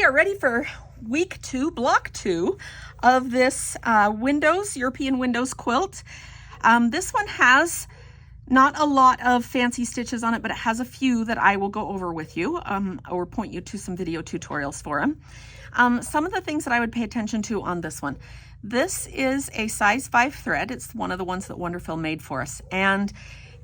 are ready for week 2, block 2 of this European Windows quilt. This one has not a lot of fancy stitches on it, but it has a few that I will go over with you or point you to some video tutorials for them. Some of the things that I would pay attention to on this one. This is a size 5 thread. It's one of the ones that Wonderful made for us. And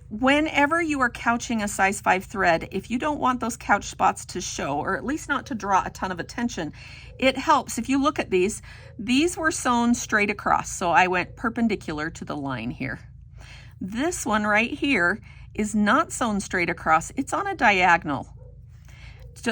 whenever you are couching a size 5 thread, if you don't want those couch spots to show, or at least not to draw a ton of attention, it helps. If you look at these were sewn straight across. So I went perpendicular to the line here. This one right here is not sewn straight across. It's on a diagonal.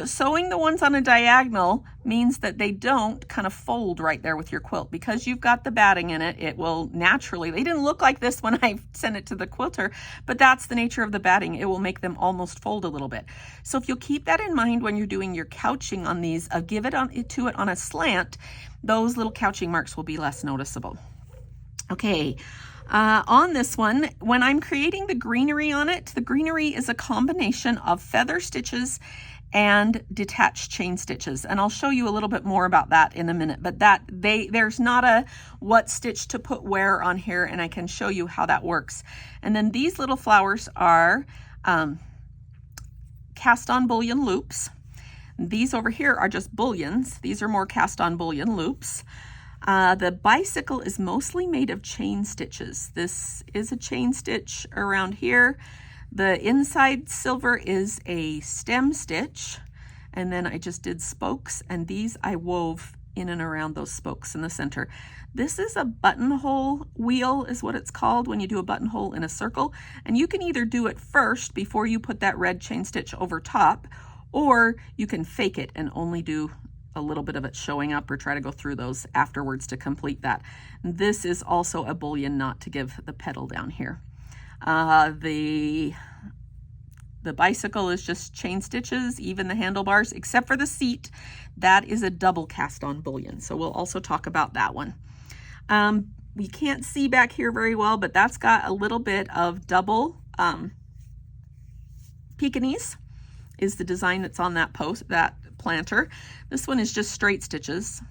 Sewing the ones on a diagonal means that they don't kind of fold right there with your quilt. Because you've got the batting in it, it will naturally, they didn't look like this when I sent it to the quilter, but that's the nature of the batting. It will make them almost fold a little bit. So if you'll keep that in mind when you're doing your couching on these, give it on a slant, those little couching marks will be less noticeable. Okay. On this one, when I'm creating the greenery on it, the greenery is a combination of feather stitches and detached chain stitches, and I'll show you a little bit more about that in a minute, but there's not a what stitch to put where on here, and I can show you how that works. And then these little flowers are cast on bullion loops. These over here are just bullions. These are more cast on bullion loops. The bicycle is mostly made of chain stitches. This is a chain stitch around here. The inside silver is a stem stitch, and then I just did spokes, and these I wove in and around those spokes in the center. This is a buttonhole wheel is what it's called when you do a buttonhole in a circle, and you can either do it first before you put that red chain stitch over top, or you can fake it and only do a little bit of it showing up or try to go through those afterwards to complete that. This is also a bullion knot to give the pedal down here. The bicycle is just chain stitches, even the handlebars, except for the seat. That is a double cast on bullion. So we'll also talk about that one. We can't see back here very well, but that's got a little bit of double Pekingese is the design that's on that planter. This one is just straight stitches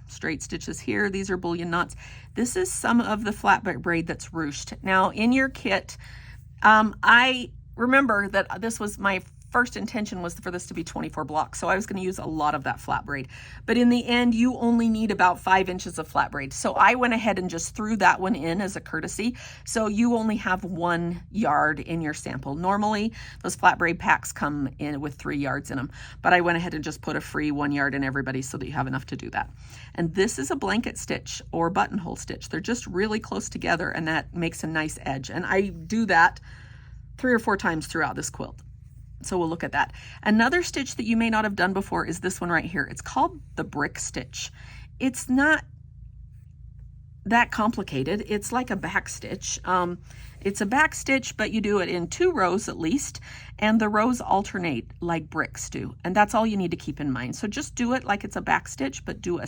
here. These are bullion knots. This is some of the flat braid that's ruched. Now in your kit, I remember that this was my first intention was for this to be 24 blocks. So I was going to use a lot of that flat braid, but in the end, you only need about 5 inches of flat braid. So I went ahead and just threw that one in as a courtesy. So you only have 1 yard in your sample. Normally those flat braid packs come in with 3 yards in them, but I went ahead and just put a free 1 yard in everybody so that you have enough to do that. And this is a blanket stitch or buttonhole stitch. They're just really close together, and that makes a nice edge. And I do that 3 or 4 times throughout this quilt. So we'll look at that. Another stitch that you may not have done before is this one right here. It's called the brick stitch. It's not that complicated. It's like a back stitch. It's a back stitch, but you do it in 2 rows at least, and the rows alternate like bricks do. And that's all you need to keep in mind. So just do it like it's a back stitch, but do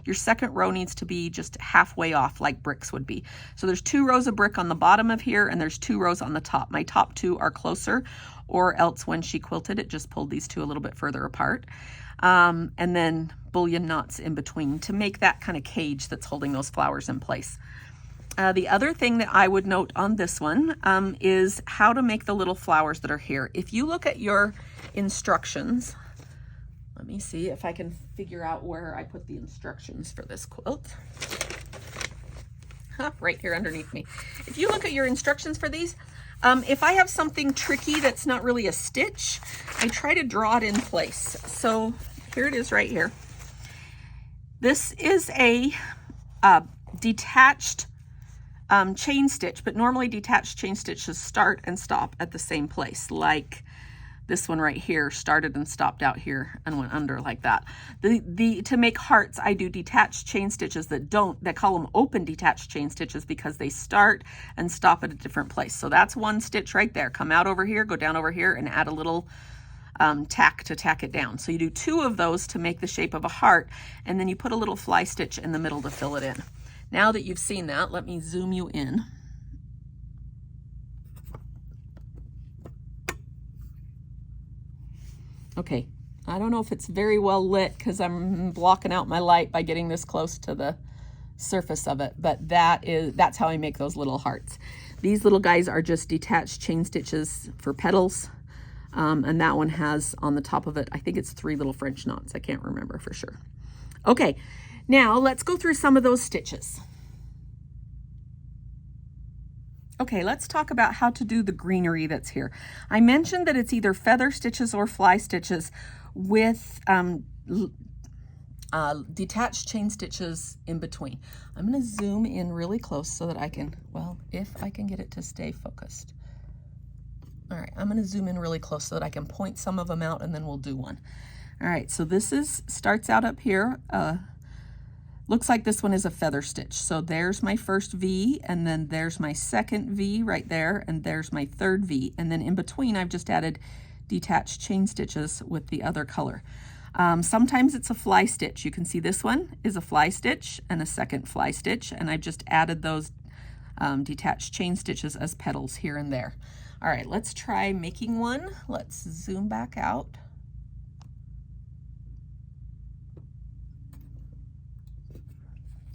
your second row needs to be just halfway off like bricks would be. So there's 2 rows of brick on the bottom of here, and there's 2 rows on the top. My top 2 are closer, or else when she quilted it, just pulled these 2 a little bit further apart. And then bullion knots in between to make that kind of cage that's holding those flowers in place. The other thing that I would note on this one is how to make the little flowers that are here. If you look at your instructions, let me see if I can figure out where I put the instructions for this quilt. Right here underneath me. If you look at your instructions for these, if I have something tricky that's not really a stitch, I try to draw it in place. So here it is right here. This is a detached chain stitch, but normally detached chain stitches start and stop at the same place, like this one right here started and stopped out here and went under like that. To make hearts, I do detached chain stitches that call them open detached chain stitches because they start and stop at a different place. So that's one stitch right there. Come out over here, go down over here, and add a little tack to tack it down. So you do 2 of those to make the shape of a heart, and then you put a little fly stitch in the middle to fill it in. Now that you've seen that, let me zoom you in. Okay, I don't know if it's very well lit because I'm blocking out my light by getting this close to the surface of it, but that's how I make those little hearts. These little guys are just detached chain stitches for petals, and that one has on the top of it, I think it's 3 little French knots. I can't remember for sure. Okay, now let's go through some of those stitches. Okay, let's talk about how to do the greenery that's here. I mentioned that it's either feather stitches or fly stitches with detached chain stitches in between. I'm going to zoom in really close so that I can, well, if I can get it to stay focused. All right, I'm going to zoom in really close so that I can point some of them out, and then we'll do one. All right, so this starts out up here. Looks like this one is a feather stitch. So there's my first V, and then there's my second V right there, and there's my third V. And then in between, I've just added detached chain stitches with the other color. Sometimes it's a fly stitch. You can see this one is a fly stitch and a second fly stitch, and I've just added those detached chain stitches as petals here and there. All right, let's try making one. Let's zoom back out.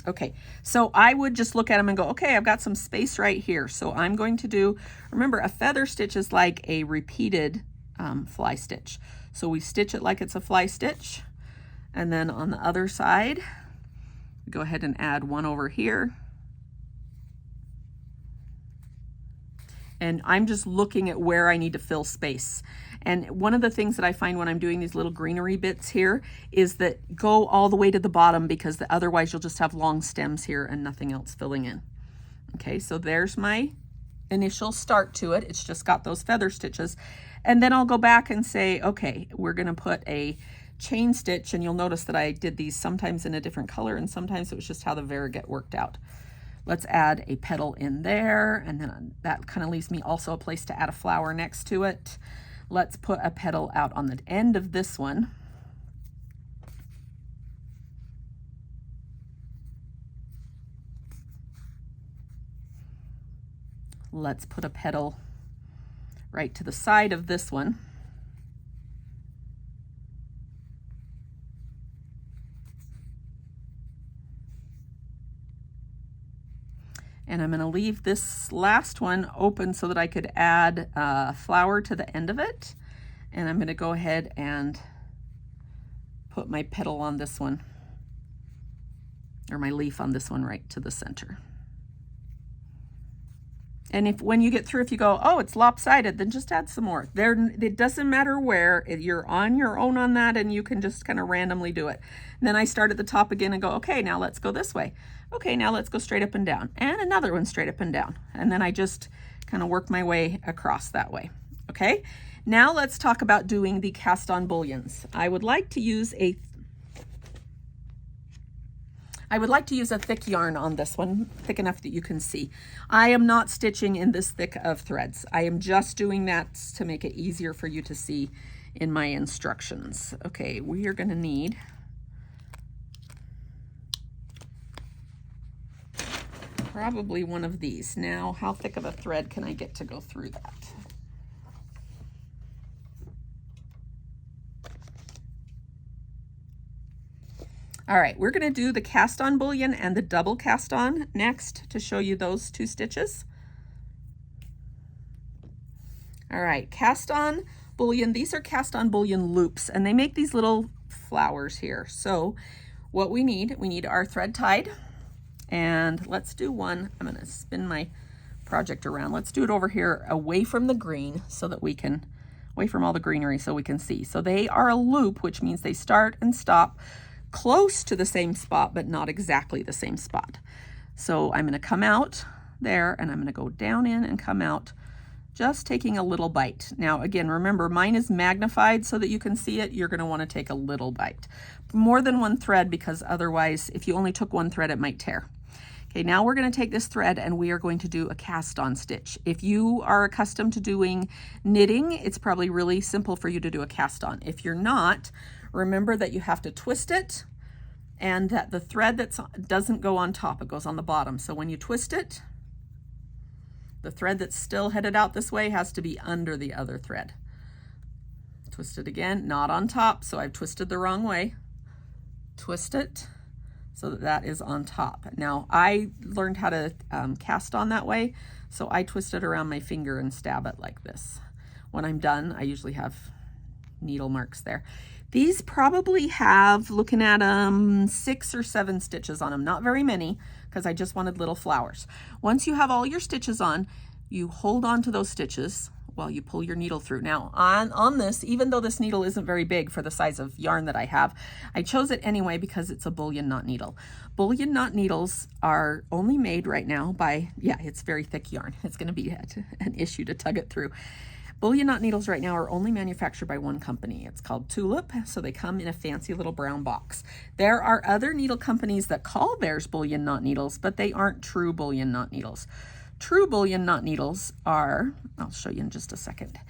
Okay, so I would just look at them and go, okay, I've got some space right here. So I'm going to do, remember, a feather stitch is like a repeated fly stitch. So we stitch it like it's a fly stitch. And then on the other side, go ahead and add one over here. And I'm just looking at where I need to fill space. And one of the things that I find when I'm doing these little greenery bits here is that go all the way to the bottom, because otherwise you'll just have long stems here and nothing else filling in. Okay, so there's my initial start to it. It's just got those feather stitches. And then I'll go back and say, okay, we're gonna put a chain stitch, and you'll notice that I did these sometimes in a different color and sometimes it was just how the variegated worked out. Let's add a petal in there, and then that kind of leaves me also a place to add a flower next to it. Let's put a petal out on the end of this one. Let's put a petal right to the side of this one. And I'm going to leave this last one open so that I could add a flower to the end of it. And I'm going to go ahead and put my petal on this one, or my leaf on this one, right to the center. And when you get through, if you go, oh, it's lopsided, then just add some more. It doesn't matter where, you're on your own on that, and you can just kind of randomly do it. And then I start at the top again and go, okay, now let's go this way. Okay, now let's go straight up and down, and another one straight up and down. And then I just kind of work my way across that way. Okay, now let's talk about doing the cast on bullions. I would like to use a thick yarn on this one, thick enough that you can see. I am not stitching in this thick of threads. I am just doing that to make it easier for you to see in my instructions. Okay, we are going to need probably one of these. Now, how thick of a thread can I get to go through that? All right, we're going to do the cast on bullion and the double cast on next to show you those two stitches. All right, cast on bullion. These are cast on bullion loops, and they make these little flowers here. So what we need our thread tied, and let's do one. I'm going to spin my project around. Let's do it over here away from the green so that we can, away from all the greenery so we can see. So they are a loop, which means they start and stop close to the same spot, but not exactly the same spot. So I'm going to come out there, and I'm going to go down in and come out, just taking a little bite. Now, again, remember, mine is magnified so that you can see it. You're going to want to take a little bite. More than one thread, because otherwise, if you only took one thread, it might tear. Okay, now we're going to take this thread and we are going to do a cast on stitch. If you are accustomed to doing knitting, it's probably really simple for you to do a cast on. If you're not, remember that you have to twist it, and that the thread doesn't go on top, it goes on the bottom. So when you twist it, the thread that's still headed out this way has to be under the other thread. Twist it again, not on top, so I've twisted the wrong way. Twist it so that that is on top. Now, I learned how to cast on that way, so I twist it around my finger and stab it like this. When I'm done, I usually have needle marks there. These probably have, looking at them, 6 or 7 stitches on them. Not very many, because I just wanted little flowers. Once you have all your stitches on, you hold on to those stitches while you pull your needle through. Now, on this, even though this needle isn't very big for the size of yarn that I have, I chose it anyway because it's a bullion knot needle. Bullion knot needles are only made right now by, yeah, it's very thick yarn. It's going to be an issue to tug it through. Bullion knot needles right now are only manufactured by one company. It's called Tulip, so they come in a fancy little brown box. There are other needle companies that call theirs bullion knot needles, but they aren't true bullion knot needles. True bullion knot needles are, I'll show you in just a second,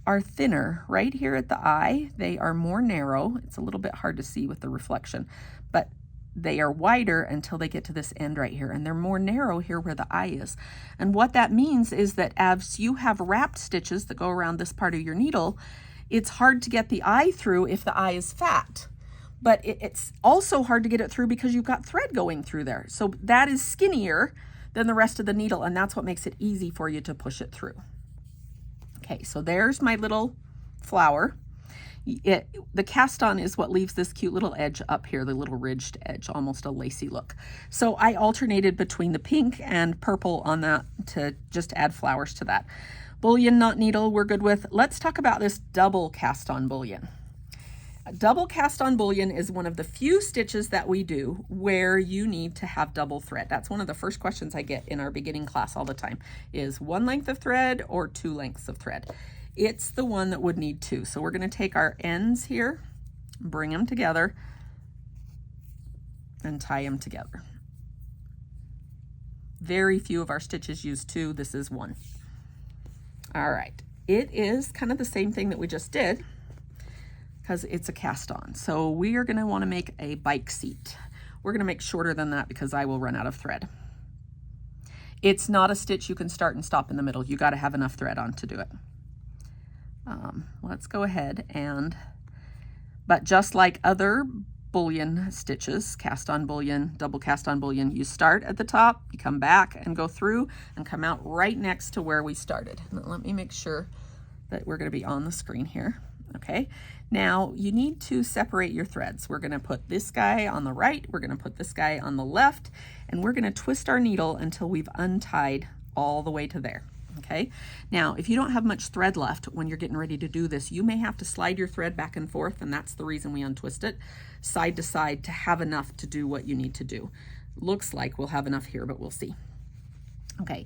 are thinner right here at the eye. They are more narrow. It's a little bit hard to see with the reflection, but they are wider until they get to this end right here, and they're more narrow here where the eye is. And what that means is that as you have wrapped stitches that go around this part of your needle, it's hard to get the eye through if the eye is fat. But it's also hard to get it through because you've got thread going through there. So that is skinnier than the rest of the needle, and that's what makes it easy for you to push it through. Okay, so there's my little flower. The cast on is what leaves this cute little edge up here, the little ridged edge, almost a lacy look. So I alternated between the pink and purple on that to just add flowers to that. Bullion knot needle we're good with. Let's talk about this double cast on bullion. A double cast on bullion is one of the few stitches that we do where you need to have double thread. That's one of the first questions I get in our beginning class all the time, is 1 length of thread or 2 lengths of thread. It's the one that would need 2. So we're going to take our ends here, bring them together, and tie them together. Very few of our stitches use 2. This is 1. All right. It is kind of the same thing that we just did because it's a cast on. So we are going to want to make a bike seat. We're going to make shorter than that because I will run out of thread. It's not a stitch you can start and stop in the middle. You got to have enough thread on to do it. Let's go ahead but just like other bullion stitches, cast on bullion, double cast on bullion, you start at the top, you come back and go through and come out right next to where we started. Now, let me make sure that we're going to be on the screen here. Okay, now you need to separate your threads. We're going to put this guy on the right, we're going to put this guy on the left, and we're going to twist our needle until we've untied all the way to there. Okay, now if you don't have much thread left when you're getting ready to do this, you may have to slide your thread back and forth, and that's the reason we untwist it side to side to have enough to do what you need to do. Looks like we'll have enough here, but we'll see. Okay,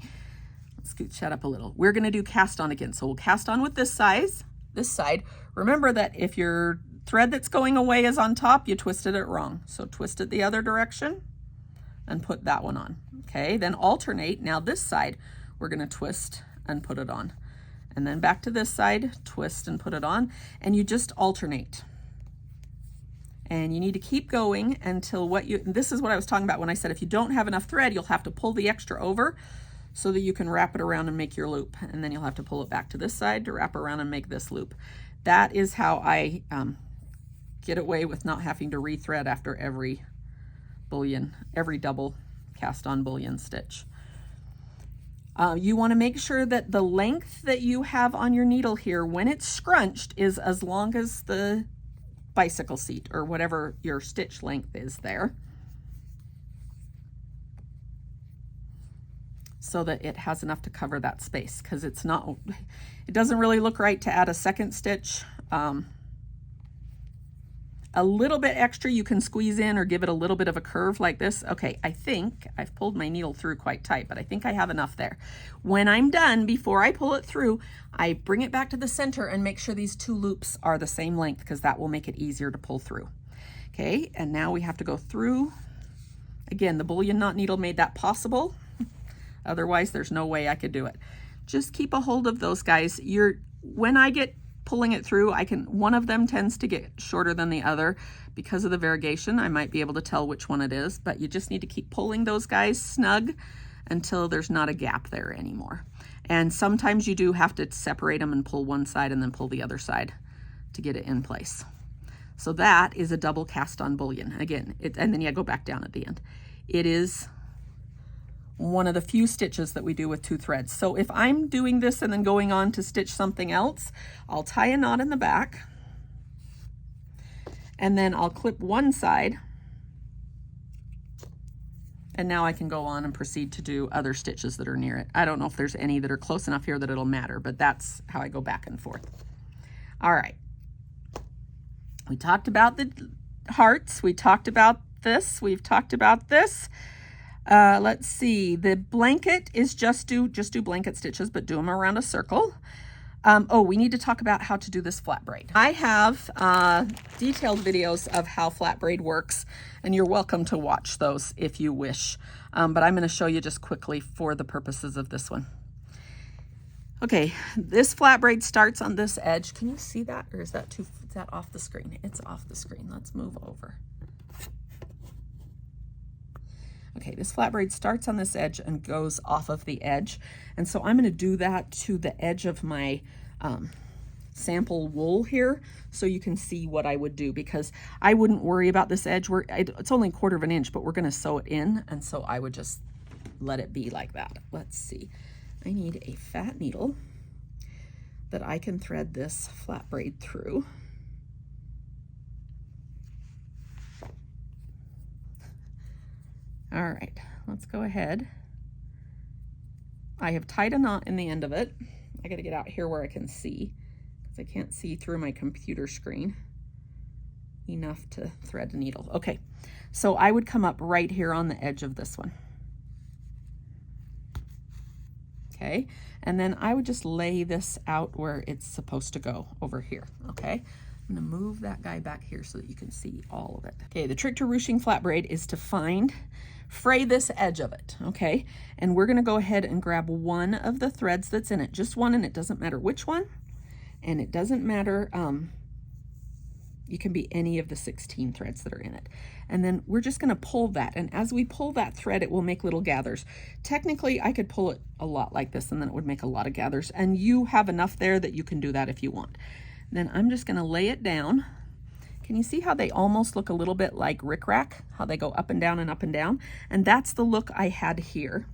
let's scooch that up a little. We're going to do cast on again, so we'll cast on with this side. Remember that if your thread that's going away is on top, you twisted it wrong. So twist it the other direction and put that one on. Okay, then alternate. Now this side, we're going to twist and put it on. And then back to this side, twist and put it on. And you just alternate. And you need to keep going until this is what I was talking about when I said if you don't have enough thread, you'll have to pull the extra over so that you can wrap it around and make your loop. And then you'll have to pull it back to this side to wrap around and make this loop. That is how I get away with not having to rethread after every double cast on bullion stitch. You want to make sure that the length that you have on your needle here when it's scrunched is as long as the bicycle seat or whatever your stitch length is there, so that it has enough to cover that space, because it doesn't really look right to add a second stitch. A little bit extra you can squeeze in or give it a little bit of a curve like this. Okay, I think I've pulled my needle through quite tight, but I think I have enough there. When I'm done, before I pull it through, I bring it back to the center and make sure these 2 loops are the same length, because that will make it easier to pull through. Okay, and now we have to go through. Again, the bullion knot needle made that possible. Otherwise, there's no way I could do it. Just keep a hold of those guys. When I get pulling it through, one of them tends to get shorter than the other because of the variegation. I might be able to tell which one it is, but you just need to keep pulling those guys snug until there's not a gap there anymore. And sometimes you do have to separate them and pull one side and then pull the other side to get it in place. So that is a double cast on bullion. Again, and then you go back down at the end. It is one of the few stitches that we do with 2 threads. So if I'm doing this and then going on to stitch something else, I'll tie a knot in the back, and then I'll clip one side, and now I can go on and proceed to do other stitches that are near it. I don't know if there's any that are close enough here that it'll matter, but that's how I go back and forth. All right. We talked about the hearts. We talked about this. We've talked about this. Let's see. The blanket is just do blanket stitches, but do them around a circle. Oh, we need to talk about how to do this flat braid. I have detailed videos of how flat braid works, and you're welcome to watch those if you wish. But I'm going to show you just quickly for the purposes of this one. Okay, this flat braid starts on this edge. Can you see that, or is that off the screen? It's off the screen. Let's move over. Okay, this flat braid starts on this edge and goes off of the edge. And so I'm going to do that to the edge of my sample wool here so you can see what I would do, because I wouldn't worry about this edge. It's only 1/4 of an inch, but we're going to sew it in, and so I would just let it be like that. Let's see. I need a fat needle that I can thread this flat braid through. All right, let's go ahead. I have tied a knot in the end of it. I got to get out here where I can see, because I can't see through my computer screen enough to thread a needle. Okay, so I would come up right here on the edge of this one. Okay, and then I would just lay this out where it's supposed to go over here. Okay, I'm going to move that guy back here so that you can see all of it. Okay, the trick to ruching flat braid is to fray this edge of it, okay? And we're going to go ahead and grab one of the threads that's in it, just one, and it doesn't matter which one, and it doesn't matter, you can be any of the 16 threads that are in it. And then we're just going to pull that, and as we pull that thread, it will make little gathers. Technically, I could pull it a lot like this, and then it would make a lot of gathers, and you have enough there that you can do that if you want. Then I'm just going to lay it down. Can you see how they almost look a little bit like rickrack? How they go up and down and up and down? And that's the look I had here.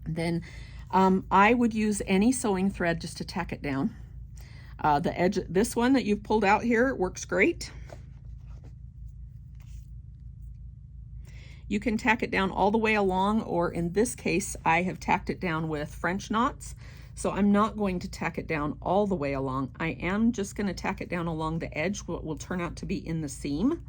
Then I would use any sewing thread just to tack it down. The edge, this one that you've pulled out here, works great. You can tack it down all the way along, or in this case, I have tacked it down with French knots. So I'm not going to tack it down all the way along. I am just going to tack it down along the edge, what will turn out to be in the seam.